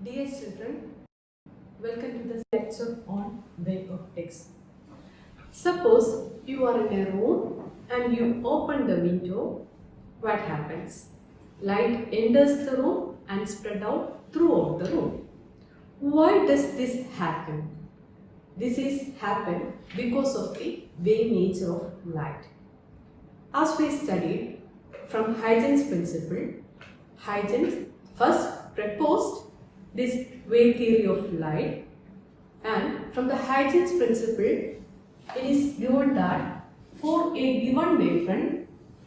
Dear children, welcome to this lecture on wave optics. Suppose you are in a room and you open the window, what happens? Light enters the room and spread out throughout the room. Why does this happen? This is happen because of the wave nature of light. As we studied from Huygens principle, Huygens first proposed this wave theory of light, and from the Huygens principle it is given that for a given wavefront,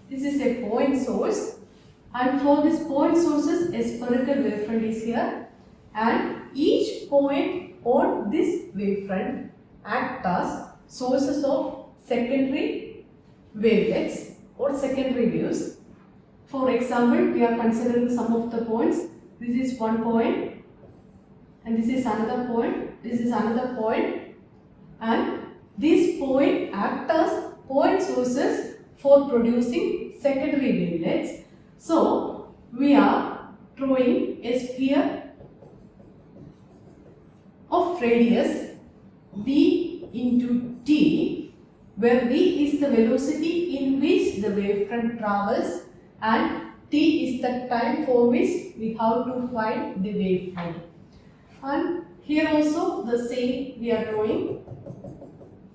this is a point source, and for this point sources a spherical wavefront is here, and each point on this wavefront act as sources of secondary wavelets or secondary waves. For example, we are considering some of the points. This is one point, and this is another point, this is another point, and these points act as point sources for producing secondary wavelets. So, we are drawing a sphere of radius b into t, where v is the velocity in which the wavefront travels and t is the time for which we have to find the wavefront. And here also the same we are drawing.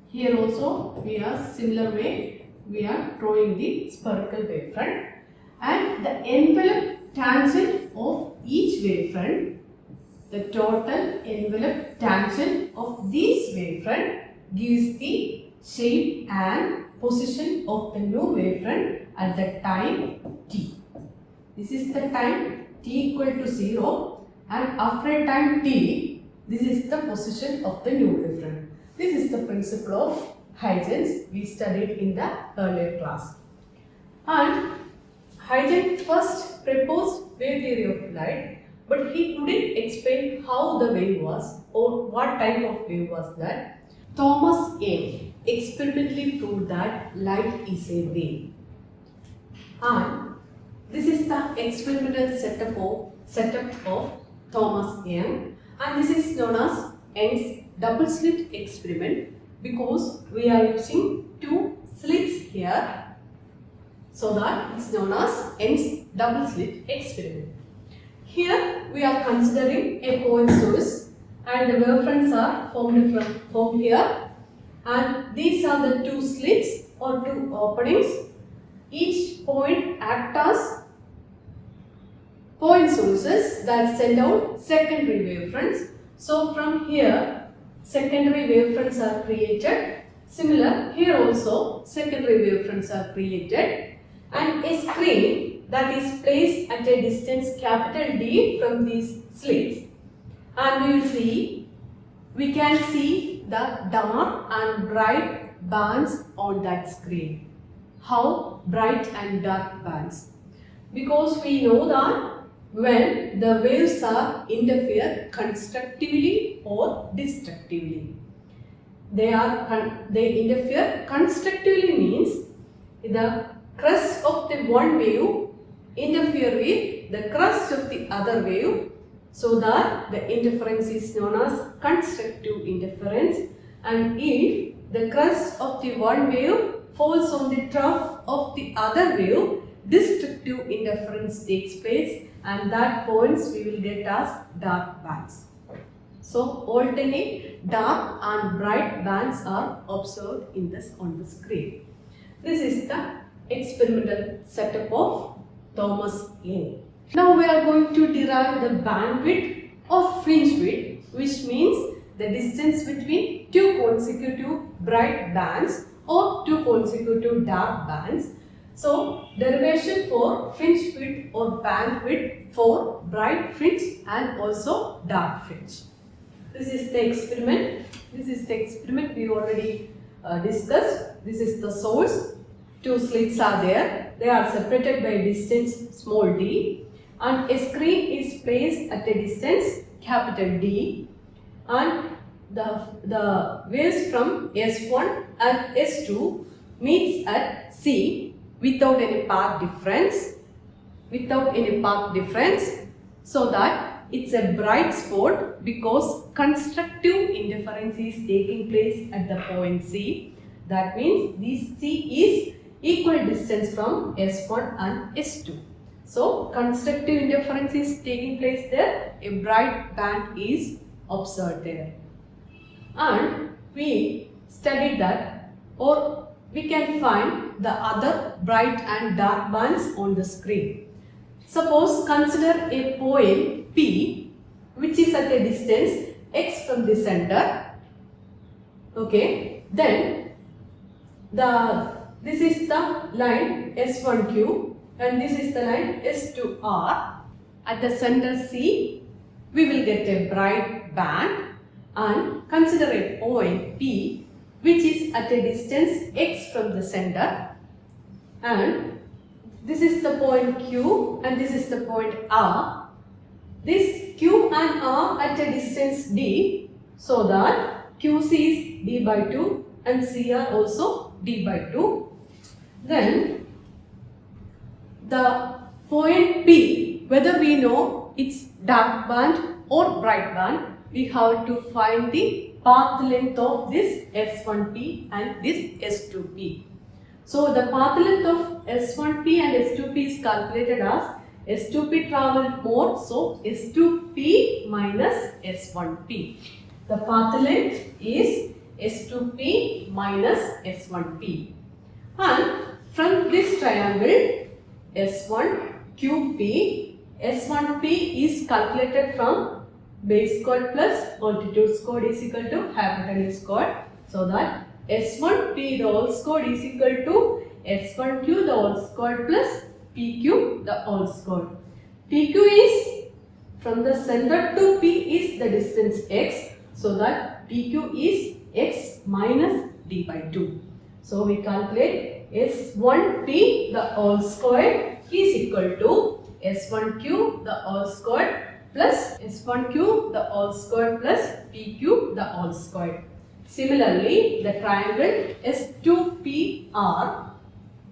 Here also we are similar way we are drawing the spherical wavefront, and the envelope tangent of each wavefront, the total envelope tangent of this wavefront gives the shape and position of the new wavefront at the time t. This is the time t equal to 0. And after a time t, this is the position of the new wavefront. This is the principle of Huygens we studied in the earlier class. And Huygens first proposed wave theory of light, but he couldn't explain how the wave was or what type of wave was that. Thomas Young experimentally proved that light is a wave. And this is the experimental setup of Thomas Young, and this is known as Young's double slit experiment because we are using two slits here, so that it's known as Young's double slit experiment. Here we are considering a point source, and the wavefronts are formed here, and these are the two slits or two openings. Each point acts as point sources that send out secondary wavefronts. So from here secondary wavefronts are created. Similar, here also secondary wavefronts are created, and a screen that is placed at a distance capital D from these slits, and we can see the dark and bright bands on that screen. How bright and dark bands? Because we know that when the waves are interfere constructively or destructively. They interfere constructively means the crest of the one wave interfere with the crest of the other wave, so that the interference is known as constructive interference. And if the crest of the one wave falls on the trough of the other wave, destructive interference takes place, and that points we will get as dark bands. So alternate dark and bright bands are observed on the screen. This is the experimental setup of Thomas Young. Now we are going to derive the bandwidth or fringe width, which means the distance between two consecutive bright bands or two consecutive dark bands. So, derivation for fringe width or bandwidth for bright fringe and also dark fringe. This is the experiment. This is the experiment we already discussed. This is the source. Two slits are there. They are separated by distance small d, and a screen is placed at a distance capital D, and the waves from S1 and S2 meets at C without any path difference, so that it's a bright spot because constructive interference is taking place at the point C. That means this C is equal distance from S1 and S2. So constructive interference is taking place there. A bright band is observed there. And we studied that, or we can find the other bright and dark bands on the screen. Suppose consider a point P which is at a distance x from the center. Okay, then this is the line S1Q and this is the line S2R. At the center C, we will get a bright band, and consider a point P which is at a distance x from the center, and this is the point Q and this is the point R. This Q and R at a distance D, so that QC is D by 2 and CR also D by 2. Then the point P, whether we know it's dark band or bright band, we have to find the path length of this S1P and this S2P. So the path length of S1P and S2P is calculated as S2P traveled more, so S2P minus S1P. The path length is S2P minus S1P. And from this triangle S1QP, S1P is calculated from base squared plus altitude squared is equal to hypotenuse squared, so that S1P the whole squared is equal to S1Q the whole squared plus PQ the whole squared. PQ is from the center to P is the distance x, so that PQ is x minus D by 2. So we calculate S1P the whole squared is equal to S1Q the whole squared plus S1Q the whole squared plus PQ the whole squared. Similarly, the triangle S2PR,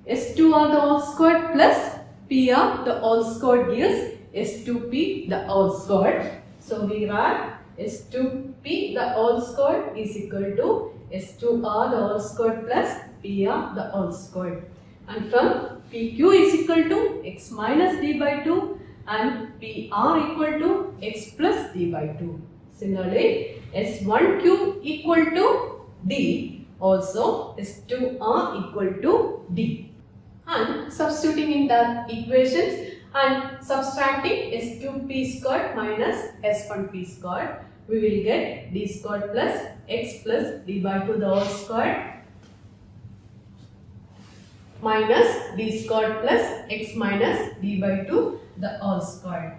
S2R the whole squared plus PR the whole squared gives S2P the whole squared. So we write S2P the whole squared is equal to S2R the whole squared plus PR the whole squared. And from PQ is equal to x minus D by 2 and PR equal to x plus D by 2. Similarly, S1Q equal to D, also S2R equal to D. And substituting in the equations and subtracting S2P squared minus S1P squared, we will get D squared plus x plus D by 2 the whole squared minus D squared plus x minus D by 2 the whole squared.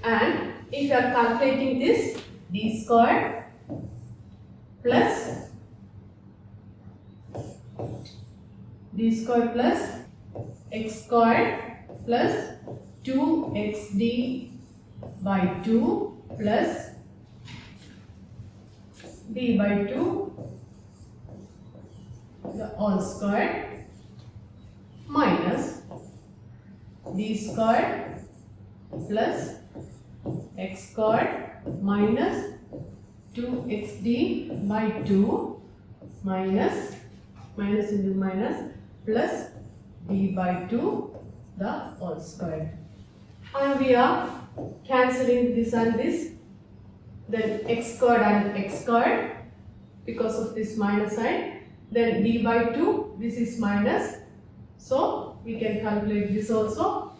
And if you are calculating this, D squared plus x squared plus 2xd by 2 plus d by 2 the whole squared minus d squared plus x squared minus 2xd by 2 minus into minus plus d by 2 the whole squared. And we are cancelling this and this, then x squared and x squared because of this minus sign, then d by 2, this is minus, so we can calculate this also.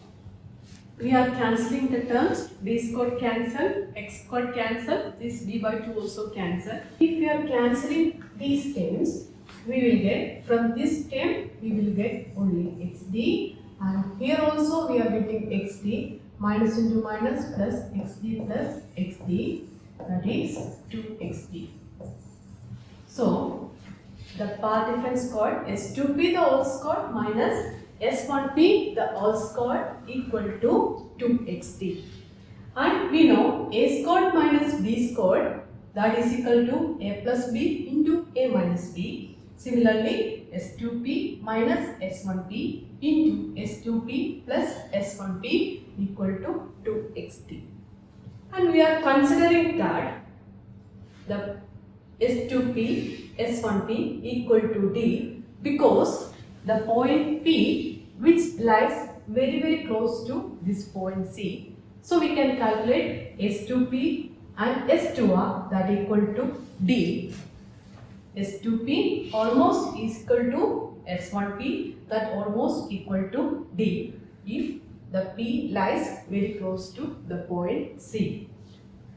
We are cancelling the terms, d squared cancel, x squared cancel, this d by 2 also cancel. If we are cancelling these terms, we will get, from this term we will get only xd, and here also we are getting xd, minus into minus plus xd plus xd, that is 2xd. So the path difference called S2p the whole squared minus S1p the whole squared equal to 2xd. And we know a squared minus b squared, that is equal to a plus b into a minus b. Similarly, S2p minus S1p into S2p plus S1p equal to 2xd. And we are considering that the S2P, S1P equal to D because the point P which lies very close to this point C. So we can calculate S2P and S2R that equal to D. S2P almost is equal to S1P that almost equal to D if the P lies very close to the point C.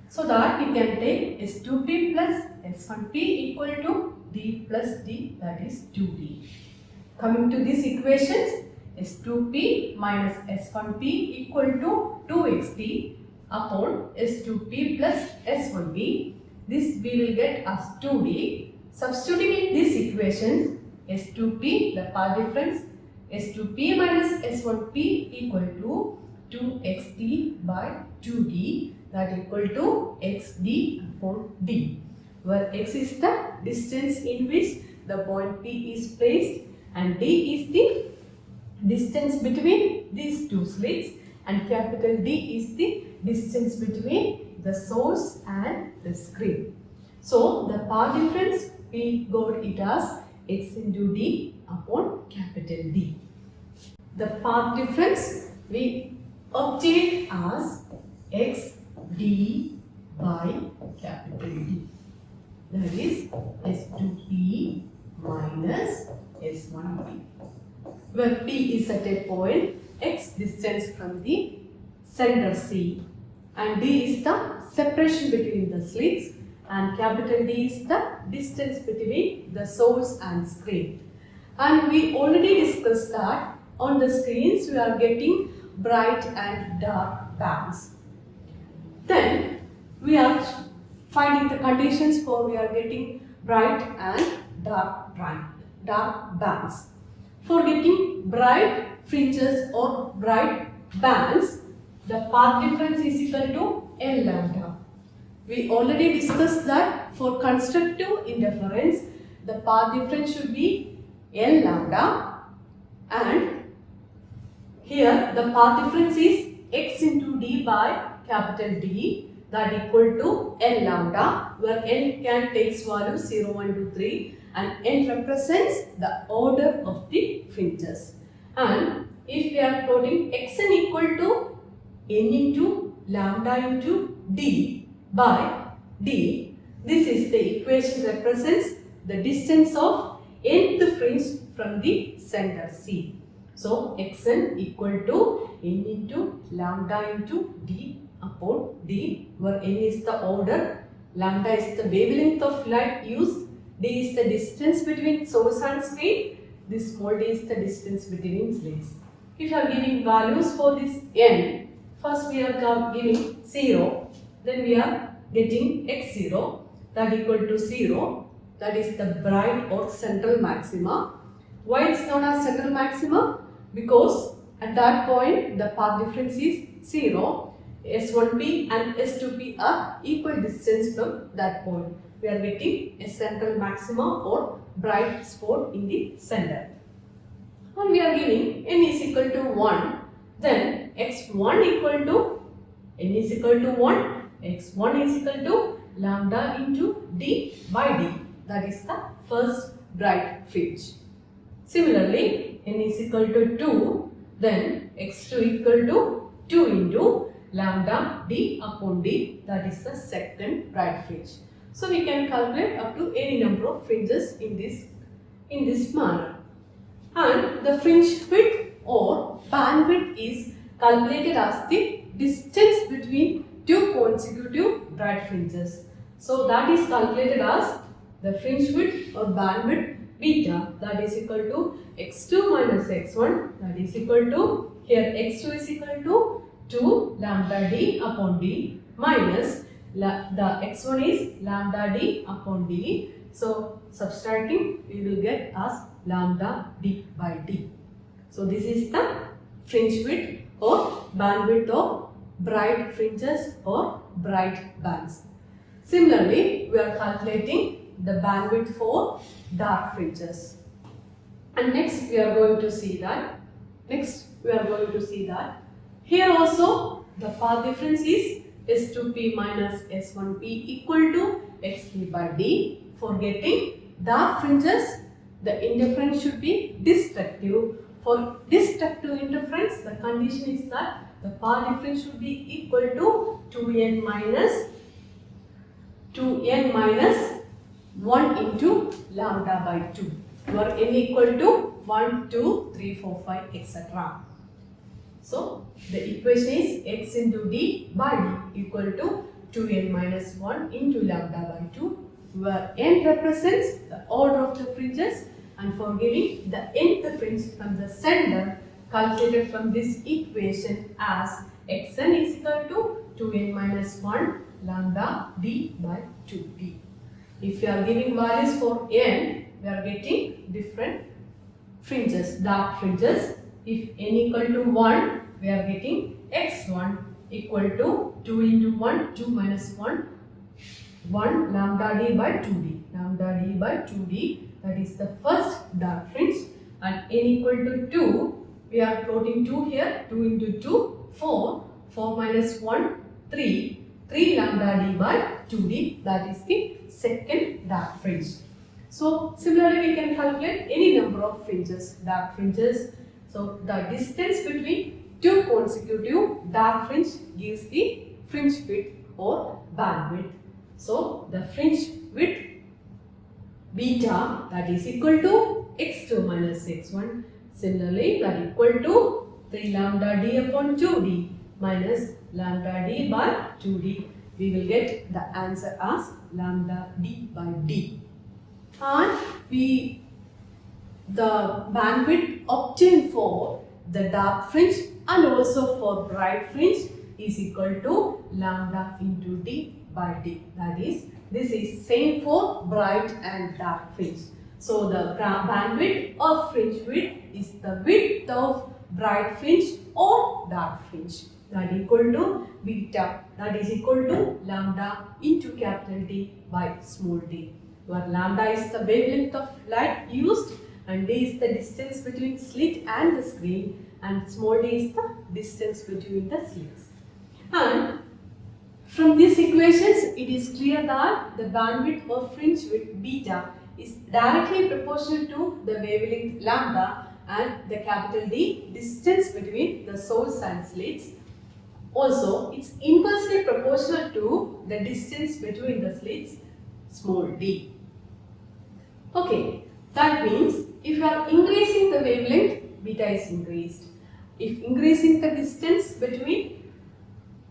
So that we can take S2P plus S1P equal to D plus D, that is 2D. Coming to these equations, S2P minus S1P equal to 2XD upon S2P plus S1B. This we will get as 2D. Substituting in these equations, S2P, the path difference, S2P minus S1P equal to 2XD by 2D, that equal to XD upon D, where X is the distance in which the point P is placed and D is the distance between these two slits and capital D is the distance between the source and the screen. So the path difference we got it as X into D upon capital D. The path difference we obtained as XD by capital D. That is S2P minus S1P. Where P is at a point, X distance from the center C and D is the separation between the slits and capital D is the distance between the source and screen. And we already discussed that on the screens we are getting bright and dark bands. Then we are finding the conditions for we are getting bright and dark bands. For getting bright fringes or bright bands, the path difference is equal to L lambda. We already discussed that for constructive interference, the path difference should be L lambda, and here the path difference is X into D by capital D, that equal to L lambda, where N can take value 0, 1, 2, 3 and N represents the order of the fringes. And if we are plotting Xn equal to N into lambda into D by D, this is the equation represents the distance of nth fringe from the center C. So Xn equal to N into lambda into D upon D, where N is the order, lambda is the wavelength of light used, D is the distance between source and screen, this small d is the distance between slits. If you are giving values for this N, first we are giving 0, then we are getting X0, that equal to 0, that is the bright or central maxima. Why it's known as central maxima? Because at that point the path difference is 0. S1P and S2P are equal distance from that point. We are getting a central maxima or bright spot in the center. And we are giving N is equal to 1. Then X1 equal to N is equal to 1. X1 is equal to lambda into D by D. That is the first bright fringe. Similarly, N is equal to 2. Then X2 equal to 2 into lambda D upon D, that is the second bright fringe. So we can calculate up to any number of fringes in this manner. And the fringe width or bandwidth is calculated as the distance between two consecutive bright fringes. So that is calculated as the fringe width or bandwidth beta, that is equal to x2 minus x1, that is equal to, here x2 is equal to 2 lambda d upon d minus the x1 is lambda d upon d. So subtracting we will get as lambda d by d. So this is the fringe width or bandwidth of bright fringes or bright bands. Similarly, we are calculating the bandwidth for dark fringes. And next we are going to see that. Here also the path difference is S2P minus S1P equal to XP by D. For getting dark fringes, the interference should be destructive. For destructive interference, the condition is that the path difference should be equal to 2n minus 1 into lambda by 2, where n equal to 1, 2, 3, 4, 5, etc. So, the equation is x into d by d equal to 2n minus 1 into lambda by 2, where n represents the order of the fringes, and for giving the nth fringe from the center, calculated from this equation as xn is equal to 2n minus 1 lambda d by 2d. If you are giving values for n, we are getting different fringes, dark fringes. If n equal to 1, we are getting x1 equal to 2 into 1, 2 minus 1, 1 lambda d by 2d. Lambda d by 2d, that is the first dark fringe. And n equal to 2, we are plotting 2 here, 2 into 2, 4, 4 minus 1, 3, 3 lambda d by 2d, that is the second dark fringe. So, similarly we can calculate any number of fringes, dark fringes. So, the distance between two consecutive dark fringe gives the fringe width or bandwidth. So, the fringe width beta, that is equal to x2 minus x1. Similarly, that equal to 3 lambda d upon 2d minus lambda d by 2d. We will get the answer as lambda d by d. And the bandwidth obtained for the dark fringe and also for bright fringe is equal to lambda into d by d. That is, this is same for bright and dark fringe. So, the bandwidth or fringe width is the width of bright fringe or dark fringe. That equal to beta, that is equal to lambda into capital D by small d, where lambda is the wavelength of light used and d is the distance between slit and the screen, and small d is the distance between the slits. And from these equations, it is clear that the bandwidth or fringe width beta is directly proportional to the wavelength lambda and the capital D distance between the source and slits. Also, it's inversely proportional to the distance between the slits, small d. Okay, that means if you are increasing the wavelength, beta is increased. If increasing the distance between,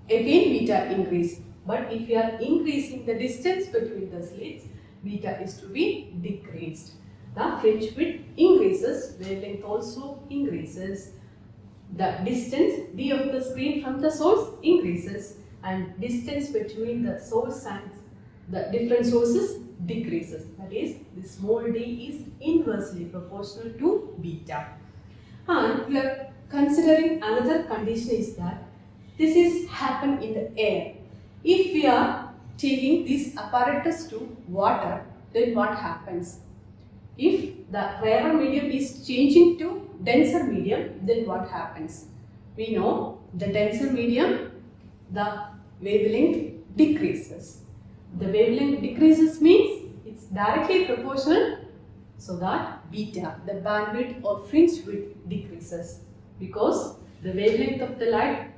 again beta increase. But if you are increasing the distance between the slits, beta is to be decreased. The fringe width increases, wavelength also increases. The distance d of the screen from the source increases, and distance between the source and the different sources decreases. That is, the small d is inversely proportional to beta. And we are considering another condition is that this is happen in the air. If we are taking this apparatus to water, then what happens? If the rarer medium is changing to denser medium, then what happens? We know the denser medium, the wavelength decreases. The wavelength decreases means it's directly proportional, so that beta, the bandwidth or fringe width decreases, because the wavelength of the light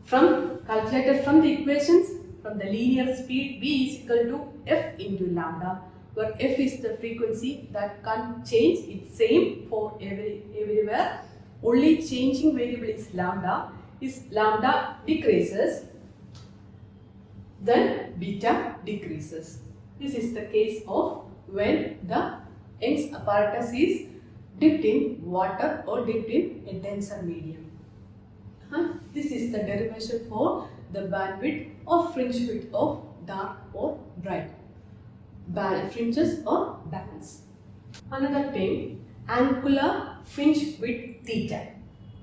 calculated from the equations, from the linear speed v is equal to f into lambda, where f is the frequency that can't change, it's same for everywhere. Only changing variable is lambda. If lambda decreases, then beta decreases. This is the case of when the Young's apparatus is dipped in water or dipped in a denser medium. This is the derivation for the bandwidth or fringe width of dark or bright fringes or bands. Another thing, angular fringe width theta.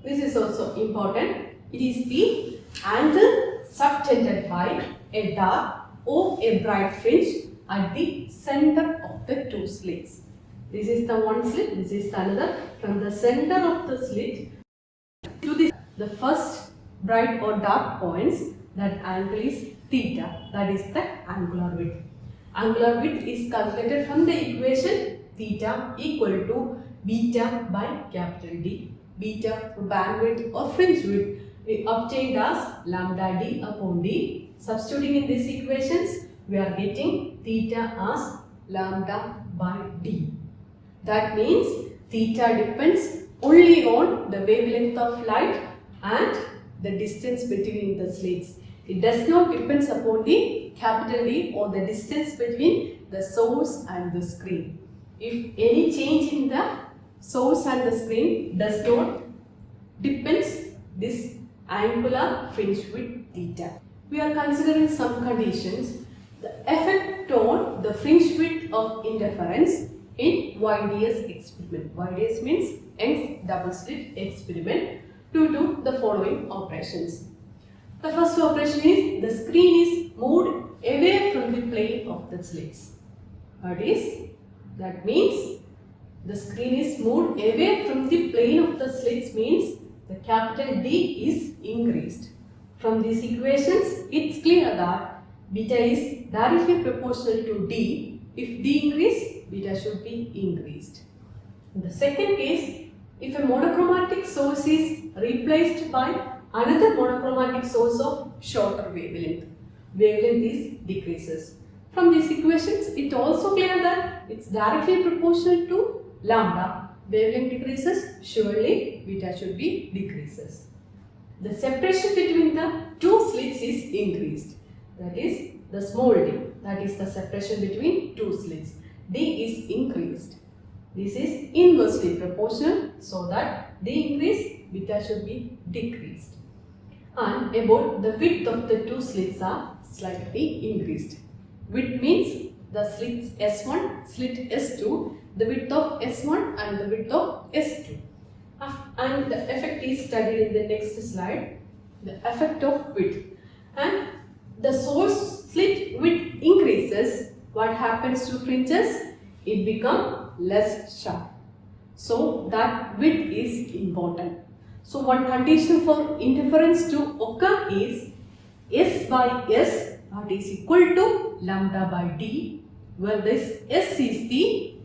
This is also important. It is the angle subtended by a dark or a bright fringe at the center of the two slits. This is the one slit, this is the another. From the center of the slit to the first bright or dark points, that angle is theta, that is the angular width. Angular width is calculated from the equation theta equal to beta by capital D. Beta bandwidth or fringe width we obtained as lambda d upon d. Substituting in these equations, we are getting theta as lambda by d. That means theta depends only on the wavelength of light and the distance between the slits. It does not depend upon the capital D or the distance between the source and the screen. If any change in the source and the screen does not depends this angular fringe width theta. We are considering some conditions. The effect on the fringe width of interference in YDS experiment. YDS means Young's double slit experiment due to the following operations. The first operation is the screen is moved away from the plane of the slits. That means the screen is moved away from the plane of the slits means the capital D is increased. From these equations, it's clear that beta is directly proportional to D. If D increase, beta should be increased. In the second case, if a monochromatic source is replaced by another monochromatic source of shorter wavelength, wavelength is decreases. From these equations, it also clear that it's directly proportional to lambda. Wavelength decreases, surely beta should be decreases. The separation between the two slits is increased. That is the small d. That is the separation between two slits. D is increased. This is inversely proportional, so that D increase, beta should be decreased. And about the width of the two slits are slightly increased. Width means the slits S1, slit S2, the width of S1 and the width of S2. And the effect is studied in the next slide, the effect of width. And the source slit width increases, what happens to fringes? It becomes less sharp. So that width is important. So one condition for interference to occur is S by S, that is equal to lambda by D, where this S is the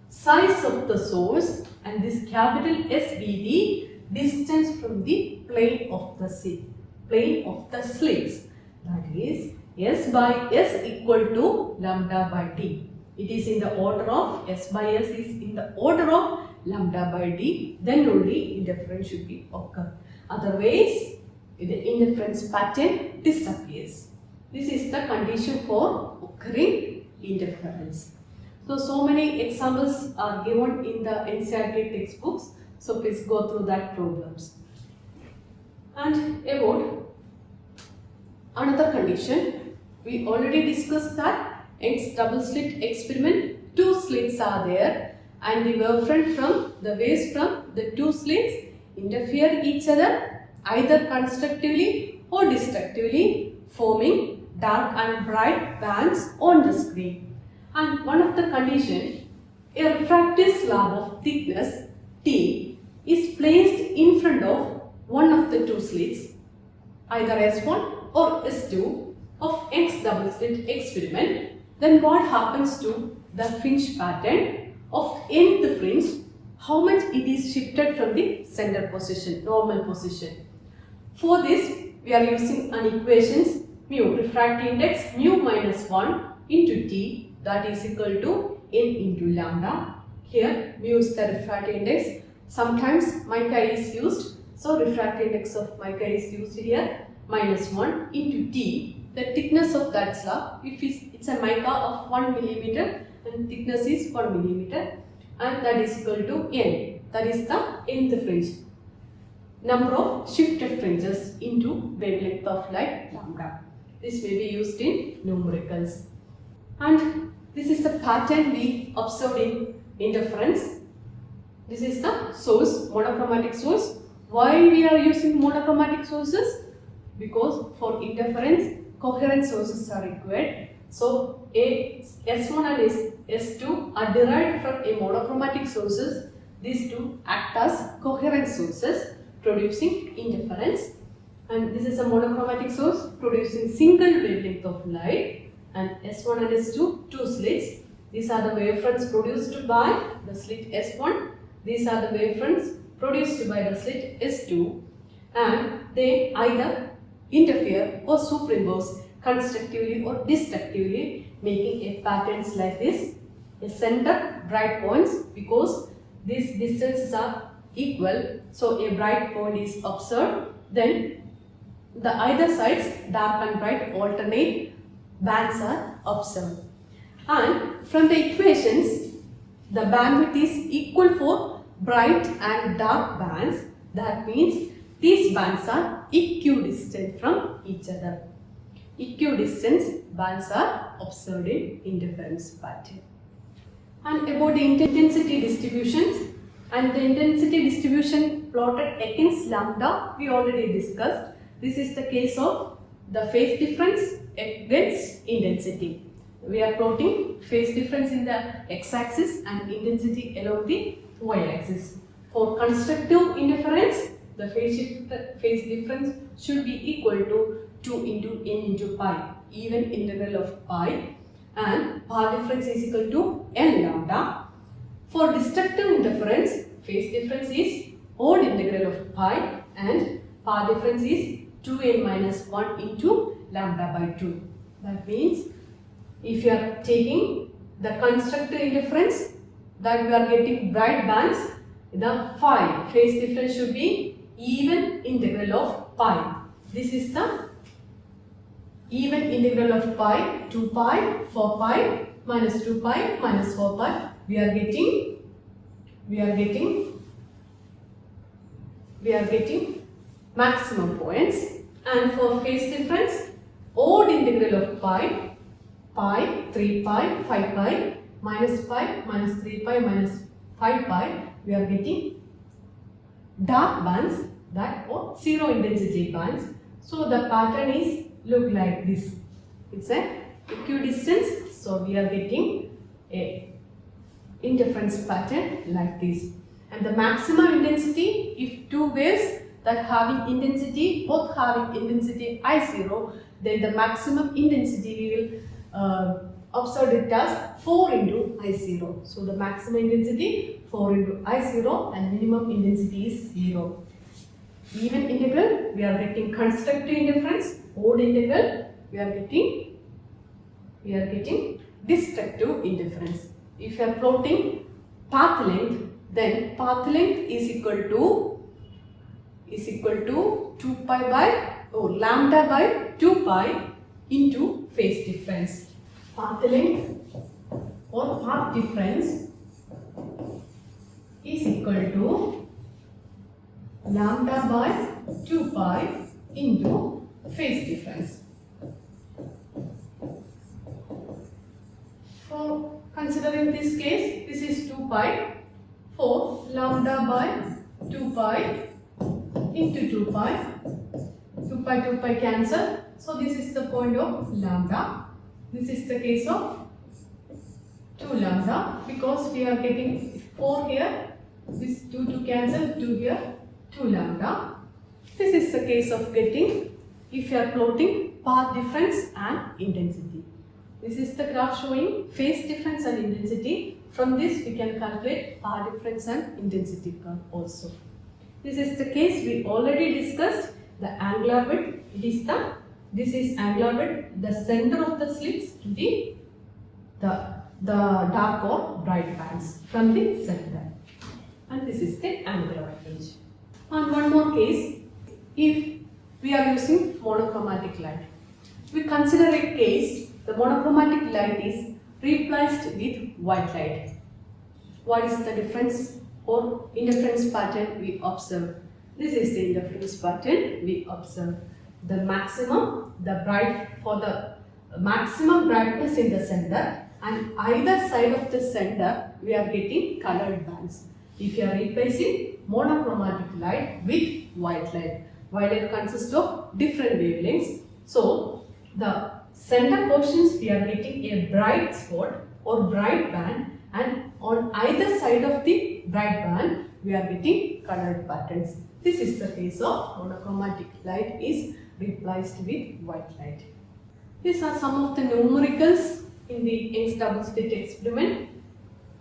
size of the source and this capital S be the distance from the plane of the slits. That is S by S equal to lambda by D. It is in the order of S by S is in the order of lambda by D, then only interference should be occur. Otherwise, the interference pattern disappears. This is the condition for occurring interference. So many examples are given in the NCERT textbooks. So please go through that problems. And about another condition, we already discussed that Young's double slit experiment, two slits are there and the waves from the two slits interfere each other either constructively or destructively, forming dark and bright bands on the screen. And one of the conditions, a refractive slab of thickness T is placed in front of one of the two slits, either S1 or S2 of Young's double slit experiment. Then what happens to the fringe pattern of nth fringe? How much it is shifted from the center position, normal position. For this, we are using an equations mu, refractive index mu minus 1 into T, that is equal to n into lambda. Here mu is the refractive index. Sometimes mica is used, so refractive index of mica is used here, minus 1 into T. The thickness of that slab, if it's a mica of 1 millimeter and thickness is 1 millimeter, and that is equal to n, that is the nth fringe. Number of shifted fringes into wavelength of light lambda. This may be used in numericals. And this is the pattern we observed in interference. This is the source, monochromatic source. Why we are using monochromatic sources? Because for interference, coherent sources are required. So S1 and S2 are derived from a monochromatic sources. These two act as coherent sources producing interference. and this is a monochromatic source producing single wavelength of light, and S1 and S2, two slits. These are the wavefronts produced by the slit S1. These are the wavefronts produced by the slit S2, and they either interfere or superimpose constructively or destructively, making a patterns like this. A center bright points, because these distances are equal, so a bright point is observed. Then the either sides, dark and bright, alternate bands are observed. And from the equations, the bandwidth is equal for bright and dark bands. That means these bands are equidistant from each other. Equidistant bands are observed in interference pattern. And about the intensity distributions, and the intensity distribution plotted against lambda we already discussed. This is the case of the phase difference against intensity. We are plotting phase difference in the x-axis and intensity along the y-axis. For constructive interference, the phase difference should be equal to 2 into n into pi, even integral of pi, and path difference is equal to n lambda. For destructive interference, phase difference is odd integral of pi, and path difference is 2n minus 1 into lambda by 2. That means if you are taking the constructive interference, that we are getting bright bands, the phi phase difference should be even integral of pi. This is the even integral of pi, 2 pi, 4 pi, minus 2 pi, minus 4 pi. We are getting maximum points. And for phase difference, odd integral of pi, 3 pi, 5 pi, minus 3 pi, minus 5 pi, we are getting dark bands, that or zero intensity bands. So the pattern is look like this. It's a equidistance, so we are getting a interference pattern like this. And the maximum intensity, if two waves that having intensity, both having intensity I0, then the maximum intensity we will observe it as 4 into I0. So the maximum intensity 4 into I0 and minimum intensity is 0. Even integral, we are getting constructive interference. Odd integral, we are getting destructive interference. If you are plotting path length, then path length is equal to 2 pi by lambda by 2 pi into phase difference. Path length or path difference is equal to lambda by 2 pi into phase difference. For considering this case, this is 2 pi. For lambda by 2 pi into 2 pi, 2 pi cancel. So this is the point of lambda. This is the case of 2 lambda, because we are getting 4 here, this 2 to cancel, 2 here, 2 lambda. This is the case of getting, if you are plotting path difference and intensity. This is the graph showing phase difference and intensity. From this we can calculate path difference and intensity curve also. This is the case we already discussed, the angular width. This is angular width, the center of the slits to the dark or bright bands from the center. And this is the angular voltage. And one more case, if we are using monochromatic light. We consider a case, the monochromatic light is replaced with white light. What is the difference or interference pattern we observe? This is the interference pattern we observe. The maximum brightness in the center, and either side of the center we are getting colored bands. If you are replacing monochromatic light with white light, white light consists of different wavelengths. So the center portions we are getting a bright spot or bright band, and on either side of the bright band we are getting colored patterns. This is the case of monochromatic light is replaced with white light. These are some of the numericals in the Young's double slit experiment.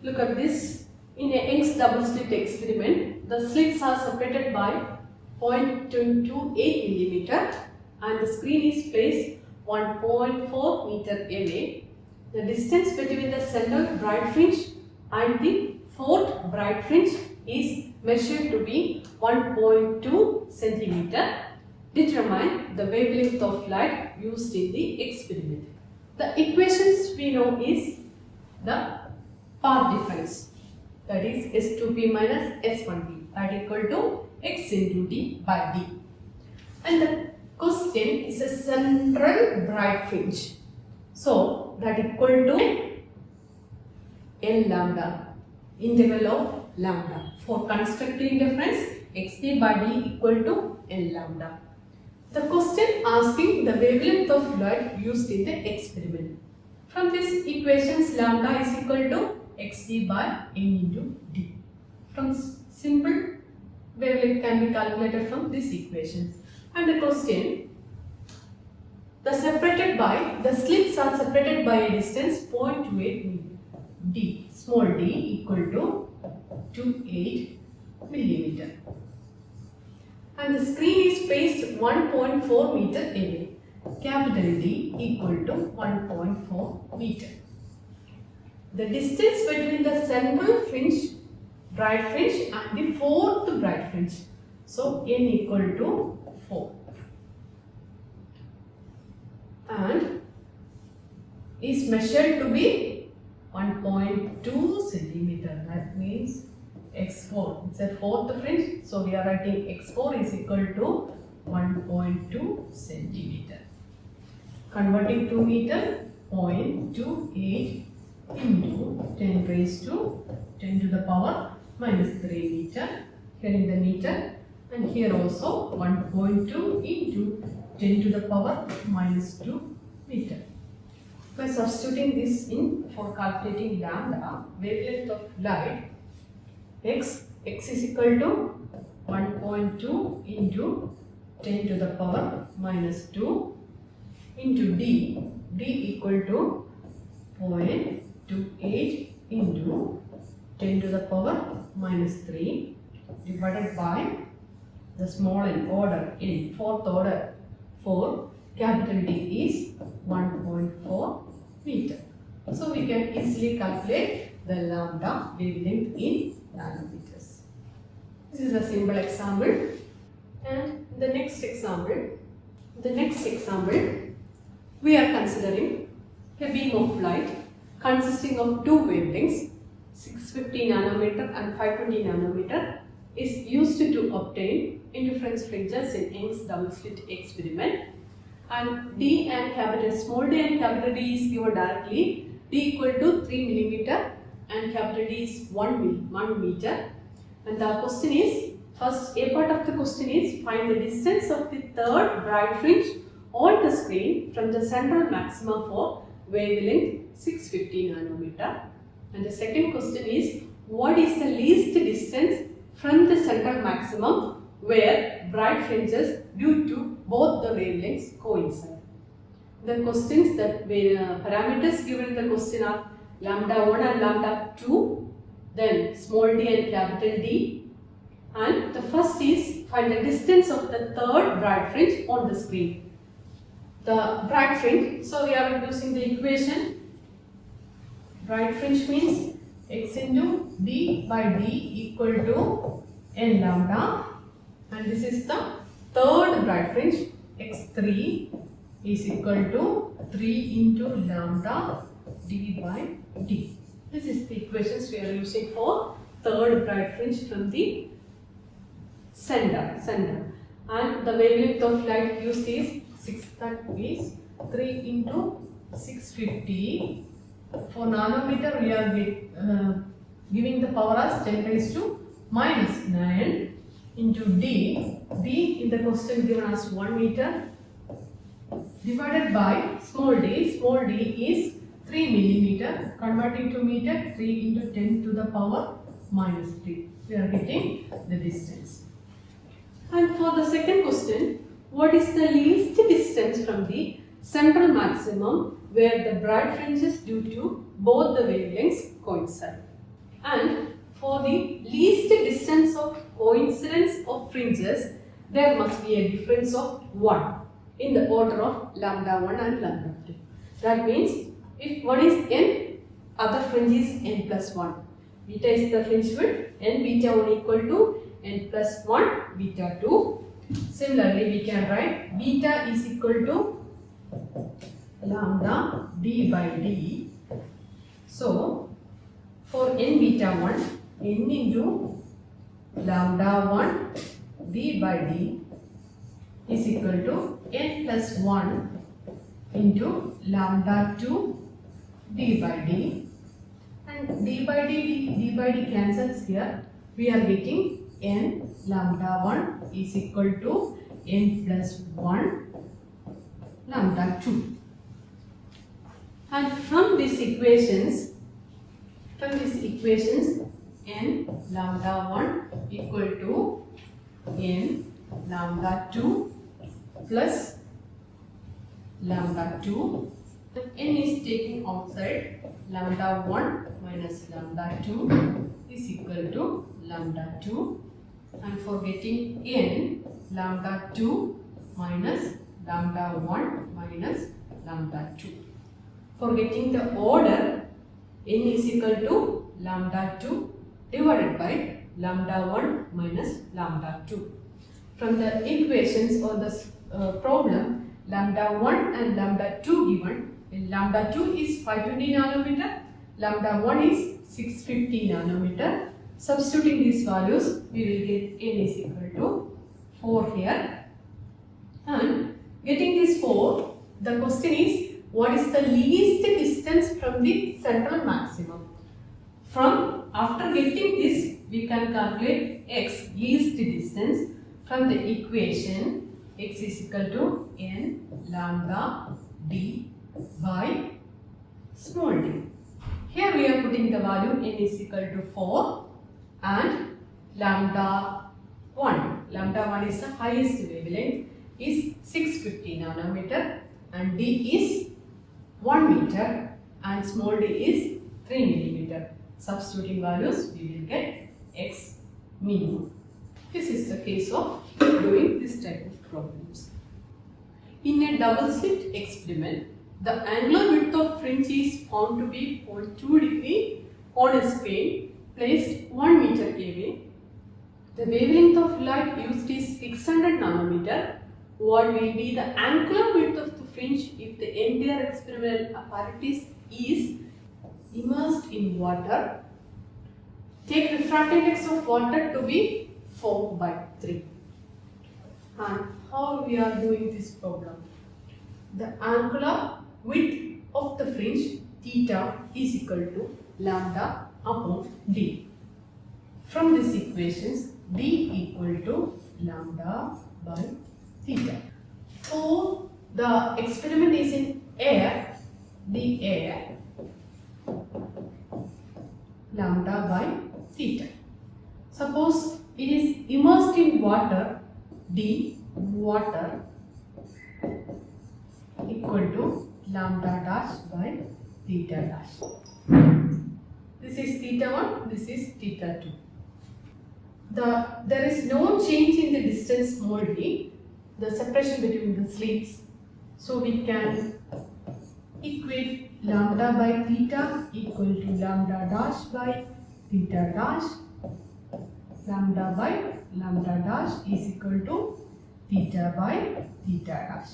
Look at this. In a Young's double slit experiment, the slits are separated by 0.28 millimeter and the screen is placed 1.4 meter away. The distance between the central bright fringe and the fourth bright fringe is measured to be 1.2 centimeter. Determine the wavelength of light used in the experiment. The equations we know is the path difference, that is S2p minus S1p, that equal to x into d by d. And the question is a central bright fringe, so that equal to L lambda, integral of lambda. For constructive interference, xd by d equal to L lambda. The question asking the wavelength of light used in the experiment. From this equations, lambda is equal to xd by n into d. From simple wavelength can be calculated from this equations. And the question, the slits are separated by a distance 0.28 d, small d equal to 28 millimeter. And the screen is placed 1.4 meter away. Capital D equal to 1.4 meter. The distance between the central fringe, bright fringe and the fourth bright fringe. So n equal to 4. And is measured to be 1.2 centimeter. That means x4, it's a fourth fringe, so we are writing x4 is equal to 1.2 centimeter. Converting to meter, 0.28 into 10 raised to 10 to the power minus 3 meter. Here in the meter, and here also 1.2 into 10 to the power minus 2 meter. By substituting this in for calculating lambda, wavelength of light, x is equal to 1.2 into 10 to the power minus 2 into d equal to 0.28 into 10 to the power minus 3 divided by the small n, order n, fourth order, for capital D is 1.4 meter. So we can easily calculate the lambda wavelength in nanometers. This is a simple example. And the next example, we are considering a beam of light consisting of two wavelengths, 650 nanometer and 520 nanometer, is used to obtain interference fringes in Young's double slit experiment. And D and capital small d and capital D is given directly. D equal to 3 millimeter and capital D is 1 meter. And the question is, first A part of the question is, find the distance of the third bright fringe on the screen from the central maximum for wavelength 650 nanometer. And the second question is, what is the least distance from the central maximum where bright fringes due to both the wavelengths coincide? The questions that parameters given in the question are lambda 1 and lambda 2, then small d and capital D, and the first is find the distance of the third bright fringe on the screen. The bright fringe, so we are using the equation, bright fringe means x into d by d equal to n lambda, and this is the third bright fringe, x3 is equal to 3 into lambda d by d. This is the equations we are using for third bright fringe from the center. And the wavelength of light used is 3 into 650. For nanometer we are giving the power as 10 raised to minus 9 into d in the question given as 1 meter divided by small d is 3 millimeter, converting to meter, 3 into 10 to the power minus 3. We are getting the distance. And for the second question, what is the least distance from the central maximum where the bright fringes due to both the wavelengths coincide? And for the least distance of coincidence of fringes, there must be a difference of 1 in the order of lambda 1 and lambda 2. That means if one is n, other fringe is n plus 1. Beta is the fringe width, n beta 1 equal to n plus 1 beta 2. Similarly, we can write beta is equal to lambda d by d. So, for n beta 1, n into lambda 1 d by d is equal to n plus 1 into lambda 2 d by d. And d by d cancels here. We are getting n lambda 1 is equal to n plus 1 lambda 2. And from these equations, n lambda 1 equal to n lambda 2 plus lambda 2. N is taking outside, lambda 1 minus lambda 2 is equal to lambda 2. And for getting n, lambda 2 minus lambda 1 minus lambda 2. For getting the order, n is equal to lambda 2 divided by lambda 1 minus lambda 2. From the equations or the problem, lambda 1 and lambda 2 given, lambda 2 is 520 nanometer, lambda 1 is 650 nanometer. Substituting these values, we will get n is equal to 4 here. And getting this 4, the question is, what is the least distance from the central maximum? After getting this, we can calculate x, least distance, from the equation x is equal to n lambda d by small d. Here we are putting the value n is equal to 4 and lambda 1 is the highest wavelength, is 650 nanometer and d is 1 meter and small d is 3 millimeter. Substituting values, we will get x minimum. This is the case of doing this type of problems. In a double slit experiment, the angular width of fringe is found to be 0.2 degree on a screen placed 1 meter away. The wavelength of light used is 600 nanometer. What will be the angular width of the fringe if the entire experimental apparatus is immersed in water? Take refractive index of water to be 4 by 3. And how we are doing this problem? The angular width of the fringe theta is equal to lambda upon d. From these equations, d equal to lambda by theta. So the experiment is in air, the air, lambda by theta. Suppose it is immersed in water, d water equal to lambda dash by theta dash. This is theta 1, this is theta 2. There is no change in the distance small d, the separation between the slits. So we can equate lambda by theta equal to lambda dash by theta dash. Lambda by lambda dash is equal to theta by theta dash.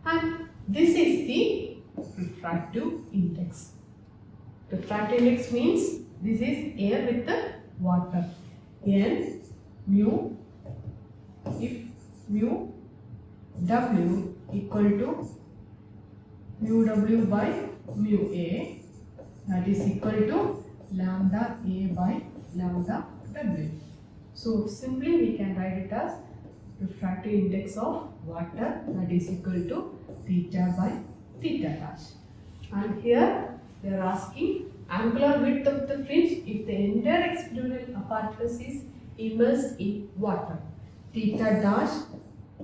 And this is the refractive index. Refractive index means this is air with the water. N mu, if mu w equal to mu w by mu a, that is equal to lambda a by lambda w. So simply we can write it as refractive index of water, that is equal to theta by theta dash. And here they are asking angular width of the fringe if the entire experimental apparatus is immersed in water. theta dash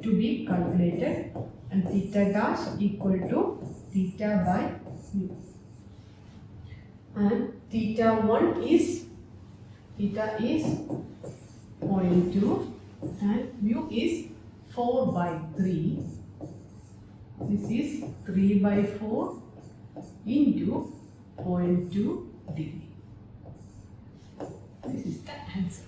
to be calculated, and theta dash equal to theta by mu. And theta is 0.2 and mu is 4 by 3. This is 3 by 4 into 0.2 degree. This is the answer.